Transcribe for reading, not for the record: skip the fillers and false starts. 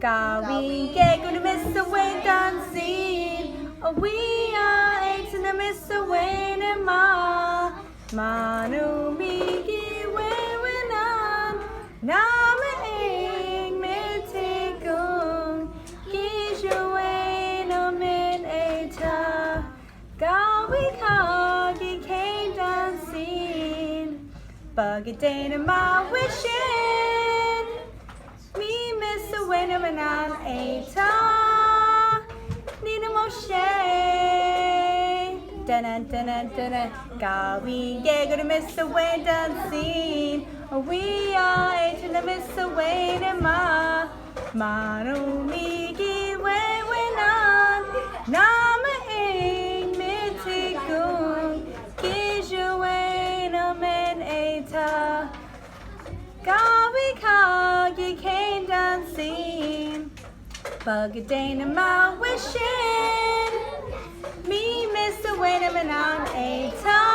Gawi gay gonna miss away dancing. We are eight in the miss away and Manu migi wewinan. Nama ing mitikung. Gishuwe no min eta. Gawi kagi came dancing. Buggy day to my wishing. Me miss a winner and I'm eta. Niinamoshenh. Dun dun dun. Gawi gay gonna miss a way dancing. We are eight in the miss away and Manu migi wewinan. Nama ing mitikung. Gimisawenimin eta. Gawi kagi came dancing. Bug a day to my wishing. Me miss a winner and I'm eta.